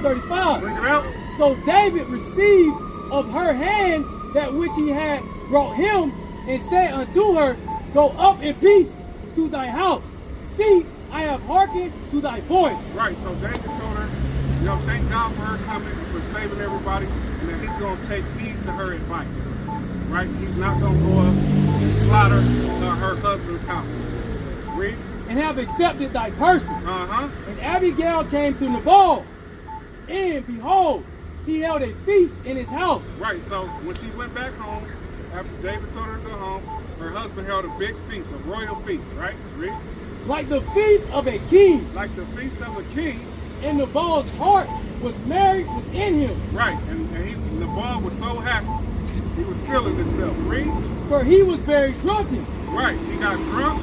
35. Bring it out. So David received of her hand that which he had brought him, and said unto her, Go up in peace to thy house. See, I have hearkened to thy voice. Right, so David told her, thank God for her coming, for saving everybody, and that he's going to take heed to her advice. Right? He's not going to go up and slaughter her husband's house. Read. And have accepted thy person. Uh-huh. And Abigail came to Nabal, and behold, he held a feast in his house. Right, so when she went back home, after David told her to go home, her husband held a big feast, a royal feast, right? Read. Like the feast of a king. Like the feast of a king. And Nabal's heart was married within him. Right, and Nabal was so happy. He was feeling himself. Read. For he was very drunken. Right, he got drunk.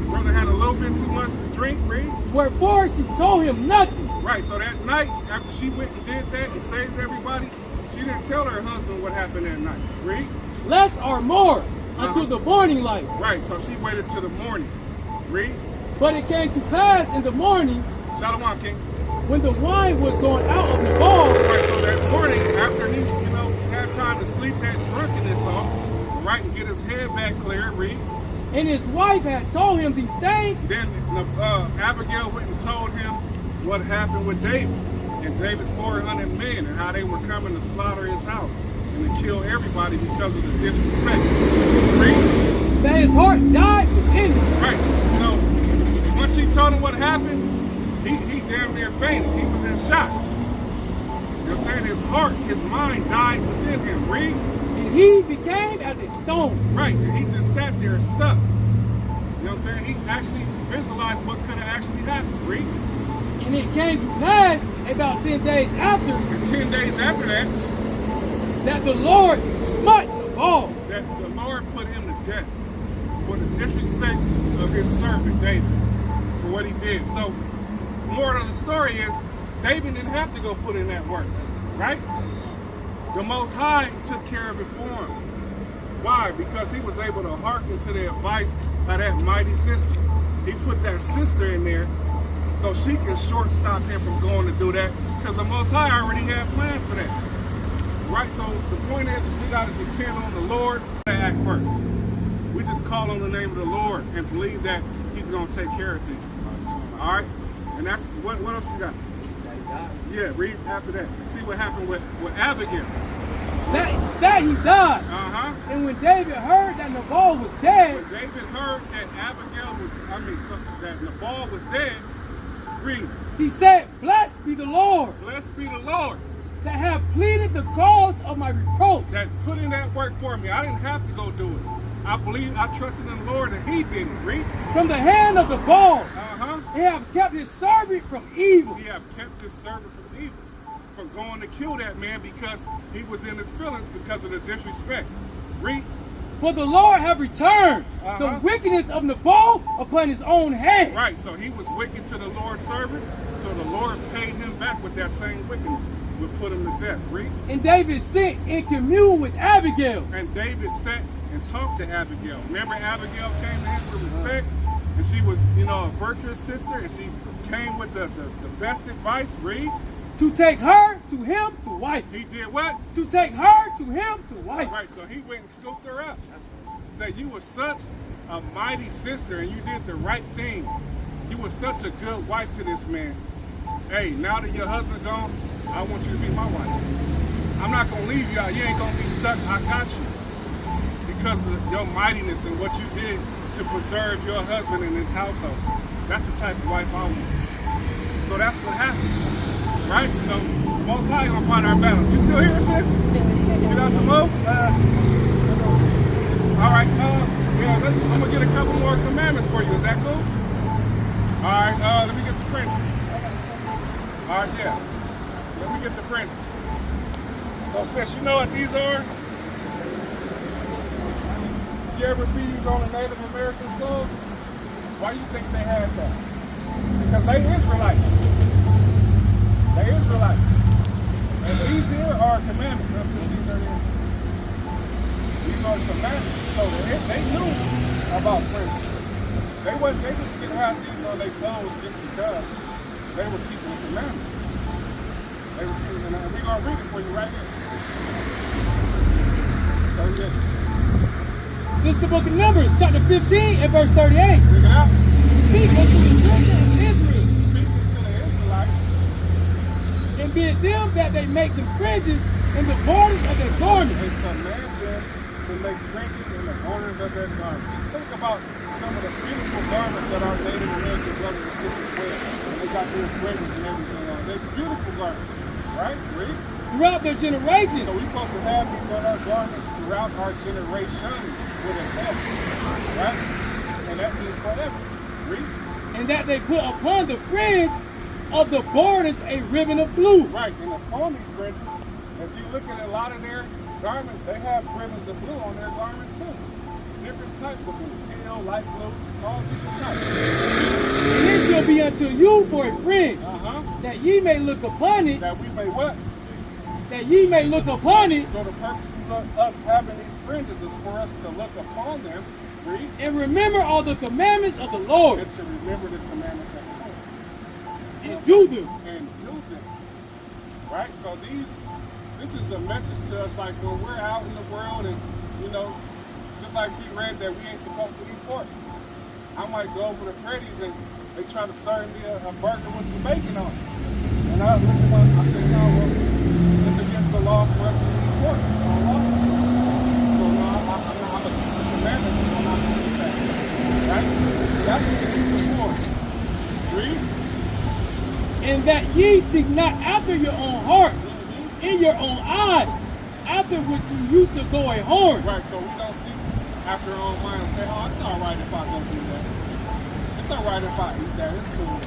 Brother had a little bit too much to drink. Read. Wherefore she told him nothing. Right, so that night, after she went and did that and saved everybody, she didn't tell her husband what happened that night. Read. Less or more until the morning light. Right, so she waited till the morning. Read. But it came to pass in the morning, Shalom, King. when the wine was going out of Nabal. Right, so that morning, after he, had time to sleep that drunkenness off, right, and get his head back clear, read. And his wife had told him these things. Then Abigail went and told him what happened with David and David's 400 men and how they were coming to slaughter his house and to kill everybody because of the disrespect. Read. That his heart died within him. Right, so once she told him what happened, he damn near fainted. He was in shock. You know what I'm saying? His heart, his mind died within him. Read. And he became as a stone. Right, and he just sat there stuck. You know what I'm saying? He actually visualized what could have actually happened. Read. And it came to pass about 10 days after. And 10 days after that, that the Lord smote Nabal. That the Lord put him to death for the disrespect of his servant David, for what he did. So, the moral of the story is, David didn't have to go put in that work, right? The Most High took care of it for him. Why? Because he was able to hearken to the advice of that mighty sister. He put that sister in there so she can shortstop him from going to do that, because the Most High already had plans for that. Right? So the point is we got to depend on the Lord to act first. We just call on the name of the Lord and believe that he's going to take care of things. All right? And that's, what else you got? Yeah, read after that. See what happened with Abigail. That he died. Uh-huh. And when David heard that Nabal was dead. When David heard that that Nabal was dead, read. He said, Blessed be the Lord. Blessed be the Lord. That have pleaded the cause of my reproach. That put in that work for me. I didn't have to go do it. I trusted in the Lord and he did it. Read. From the hand of the ball. Uh-huh. He have kept his servant from evil. He have kept his servant from evil. From going to kill that man because he was in his feelings because of the disrespect. Read. For the Lord have returned the wickedness of Nabal upon his own head. Right, so he was wicked to the Lord's servant, so the Lord paid him back with that same wickedness. We put him to death. Read. And David sat and communed with Abigail. And David sat and talked to Abigail. Remember, Abigail came to him with respect, and she was, a virtuous sister, and she came with the best advice. Read. To take her to him to wife. He did what? To take her to him to wife. Right, so he went and scooped her up. Said, you were such a mighty sister, and you did the right thing. You were such a good wife to this man. Hey, now that your husband gone, I want you to be my wife. I'm not going to leave you out. You ain't going to be stuck. I got you. Because of your mightiness and what you did to preserve your husband in his household. That's the type of wife I want. So that's what happened. Right? So, Most High gonna find our battles. You still here, sis? You got some more? All right. I'm gonna get a couple more commandments for you. Is that cool? All right. Let me get the fringes. All right. Yeah. Let me get the fringes. So, sis, you know what these are? You ever see these on the Native American skulls? Why do you think they had that? Because they Israelites. They Israelites. And these here are commandments. That's what these are here. These are commandments. So they knew about fringes. They just didn't have these on their clothes just because they were keeping the commandments. They refuse, and we're going to read it for you right here. 38. This is the book of Numbers, chapter 15 and verse 38. Bring it out. Speak unto the children of Israel, Speaking to the Israelites, and bid them that they make them fringes in the borders of their garments. and command them to make fringes in the borders of their garments. Just think about some of the beautiful garments that our Native American brothers and sisters wear. And they got their fringes and everything on. They're beautiful garments, right? Read. Throughout their generations. So we're supposed to have these on our garments throughout our generations with an S, right? And that means forever. Read. And that they put upon the fringe of the borders a ribbon of blue. Right, and upon these fringes, if you look at a lot of their garments, they have ribbons of blue on their garments too. Different types of blue, teal, light blue, all different types. And it shall be unto you for a fringe, that ye may look upon it. That we may what? That ye may look upon it. So the purposes of us having these fringes is for us to look upon them, read, and remember all the commandments of the Lord. and to remember the commandments of the Lord. And do them. And do them. Right? So this is a message to us, like when we're out in the world and, you know, just like we read that we ain't supposed to eat pork. I might go over to Freddy's and they try to serve me a burger with some bacon on it. And I look at one, I said, no, well, it's against the law for us to eat pork. It's not law. So no, I'm not going to keep the commandments and I'm not going to do that. Right? That's what it is for. Read. And that ye seek not after your own heart, in your own eyes, after which you used to go a horn. Right, so we don't seek after our own mind and say, oh, it's all right if I go do that. It's all right if I eat that. It's cool.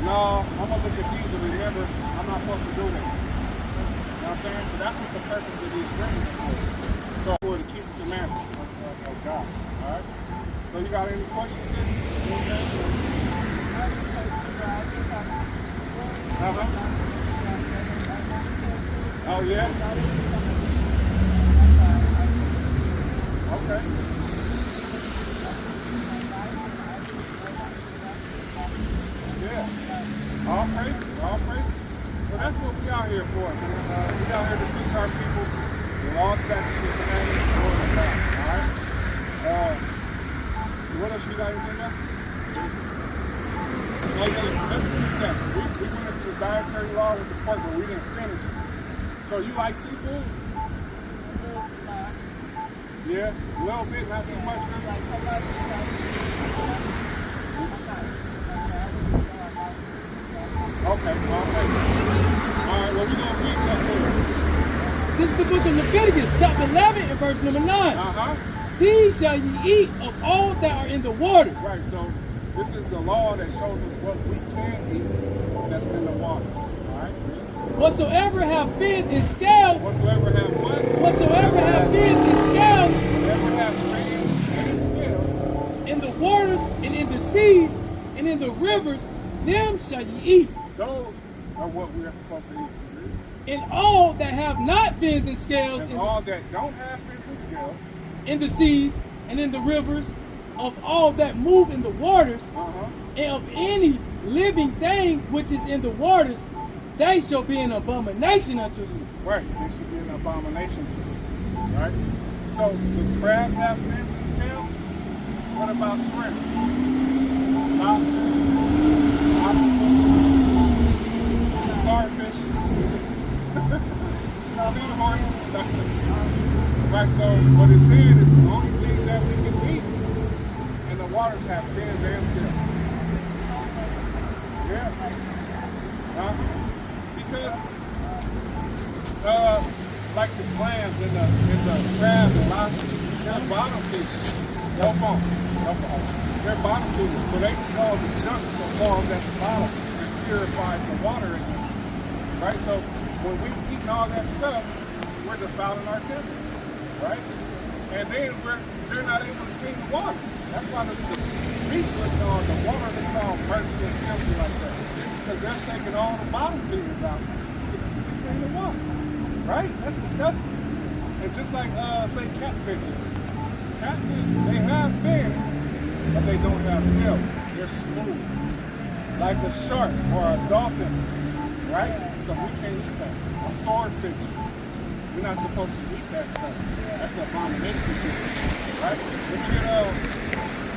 No, I'm going to look at these and remember I'm not supposed to do that. You know what I'm saying? So that's what the purpose of these fringes is. So for to keep the commandments of God. All right? So you got any questions, sis? Oh, yeah? Okay. Yeah. All praises, all praises. Well, that's what we out here for. We out here to teach our people the law, statutes, and commandments of the Lord of God. All right? What else you got? Anything else? Oh, yeah, let's finish that. We went into the dietary law with the pork, but we didn't finish it. So you like seafood? Yeah, a little bit, not too much. Okay, all right. All right, well, we're going to read that here. This is the book of Leviticus, chapter 11 and verse number 9. These shall ye eat of all that are in the waters. Right, so this is the law that shows us what we can eat that's in the waters. All right? Whatsoever have fins and scales. Whatsoever have what? Whatsoever have fins and scales. Whatever have fins and scales. In the waters and in the seas and in the rivers, them shall ye eat. Those are what we are supposed to eat. And all that have not fins and scales. And all that don't have fins and scales. In the seas and in the rivers, of all that move in the waters, and of any living thing which is in the waters, they shall be an abomination unto you. Right, they should be an abomination to you. Right? So, does crabs have fins and scales? What about shrimp? Lobster? Octopus? Starfish? Seahorse? Right, so what it's saying is the only things that we can eat in the waters have fins and scales. Yeah. Because like the clams and the crabs and lobsters, they're bottom feeders. No bone. They're bottom feeders. So they can all the junk that falls at the bottom and purifies the water in them. Right? So when we eat all that stuff, we're defiling our temple. Right? And then they're not able to clean the waters. That's why the beach looks on, the water looks all murky and filthy like that. Because they're taking all the bottom feeders out to clean the water. Right? That's disgusting. And just like, say, catfish. Catfish, they have fins, but they don't have scales. They're smooth. Like a shark or a dolphin. Right? So we can't eat that. A swordfish, we're not supposed to eat that stuff. That's an abomination to us, right? Look at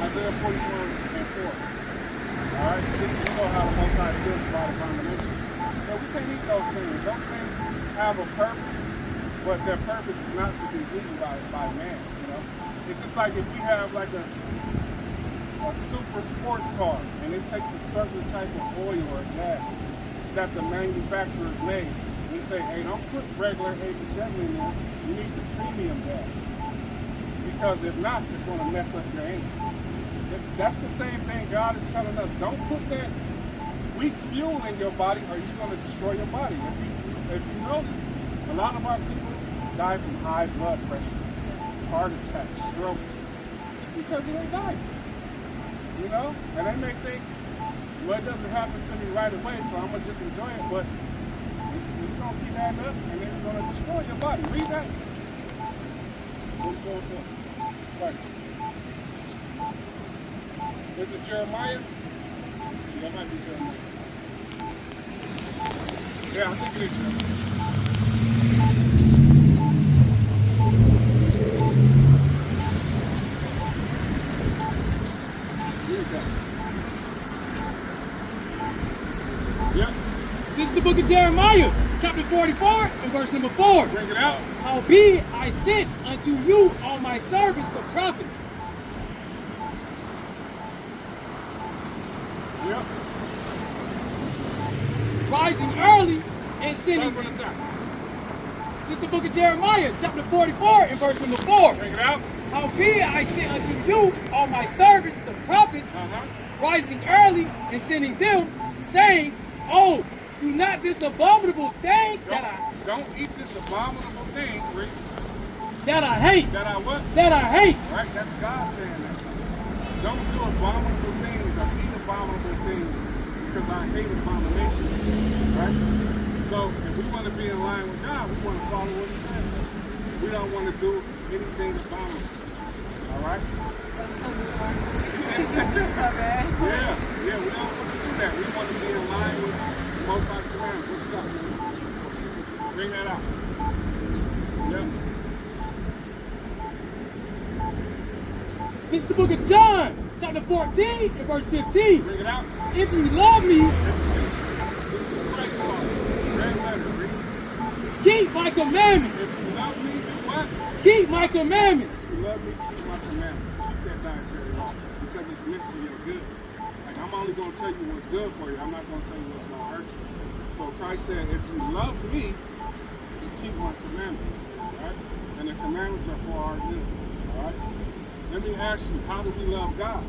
Isaiah 44:4. All right, just to show how the Most High feels about abomination. So we can't eat those things. Those things have a purpose, but their purpose is not to be eaten by man. You know, it's just like if we have like a super sports car and it takes a certain type of oil or gas that the manufacturers made. We say, hey, don't put regular 87 in there. You need the premium gas. Because if not, it's going to mess up your engine. That's the same thing God is telling us. Don't put that weak fuel in your body or you're going to destroy your body. If you notice, a lot of our people die from high blood pressure, heart attacks, strokes. It's because of their diet. You know? And they may think, well, it doesn't happen to me right away, so I'm going to just enjoy it, but it's going to keep adding up, and it's going to destroy your body. Read that. 44:4. Right. Is it Jeremiah? That might be Jeremiah. Yeah, I think it is Jeremiah. Yep. This is the book of Jeremiah, chapter 44, and verse number 4. Bring it out. Howbeit I sent unto you all my servants, the prophets. Yep. Rising early and sending. Start from the top. This is the book of Jeremiah, chapter 44, and verse number 4. Bring it out. Howbeit I sent unto you all my servants, the prophets, rising early and sending them, saying, oh, do not this abominable thing Don't eat this abominable thing, Rick. that I hate. That I what? That I hate. Right? That's God saying that. Don't do abominable things or eat abominable things because I hate abomination. Right? So if we want to be in line with God, we want to follow what He says. We don't want to do anything abominable. All right? Yeah, we don't want to do that. We want to be in line with the Most High commandments. What's up? Bring that out. Yep. This is the book of John, chapter 14, and verse 15. Bring it out. If you love me, This is Christ's law. Red letter, read. keep my commandments. If you love me, do what? Keep my commandments. If you love me, keep my commandments. Keep that dietary law because it's meant for your good. Like I'm only going to tell you what's good for you. I'm not going to tell you what's going to hurt you. So Christ said, if you love me, you keep my commandments. Right? And the commandments are for our good. All right? Let me ask you, how do we love God?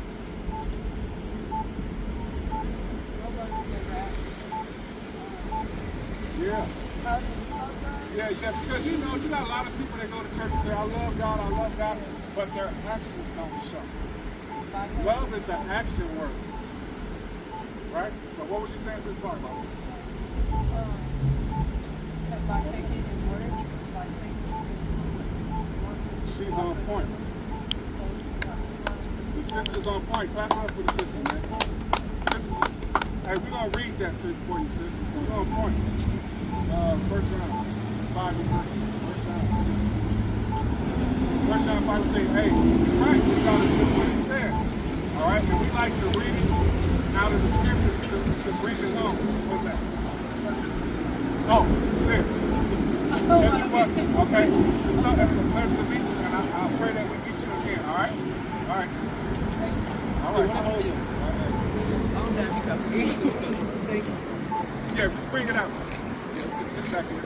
Yeah. Yeah, because you know, you got a lot of people that go to church and say, I love God, but their actions don't show. Love is an action word. Right? So what was you saying? Sorry about that. By taking His words, by saying She's on point. The sister's on point. Clap it up for the sister, man. Sisters, hey, we're going to read that for you, sisters. We're on point. First John 5:3. First John 5:3. Hey, you're right. We got to do what He says. All right? And we like to read it out of the scriptures to bring it home. What's that? Oh, sis. Catch your bus. Okay. That's a pleasure to meet you, and I pray that we meet you again. All right? All right, sis. All right. Thank you. Yeah, just bring it out. It's back here.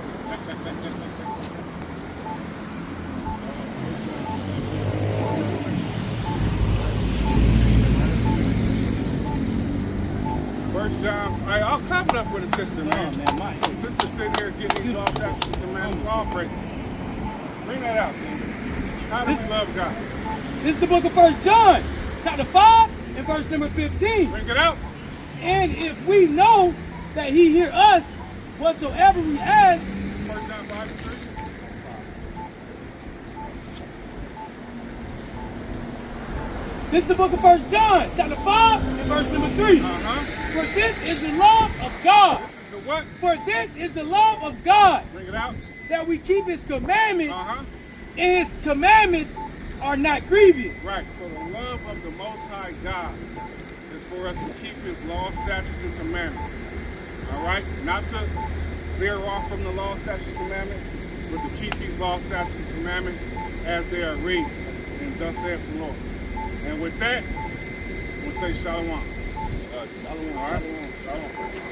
First John, all right, I'll clap it up for the sister, man. The sister sitting here getting these all back to the commandments all breaking. Bring that out, man. How do we love God? This is the book of 1 John, chapter 5, and verse number 15. Bring it out. And if we know that He hear us, whatsoever we ask. 1 John 5:3. This is the book of 1 John, chapter 5, and verse number 3. For this is the love of God. This is the what? For this is the love of God, Bring it out. that we keep his commandments, Uh-huh. and his commandments are not grievous. Right. So the love of the Most High God is for us to keep his law, statutes, and commandments. All right? Not to veer off from the law, statutes, and commandments, but to keep these law, statutes, and commandments as they are written. And thus saith the Lord. And with that, we'll say shalom. Shalom, All right? shalom. Shalom.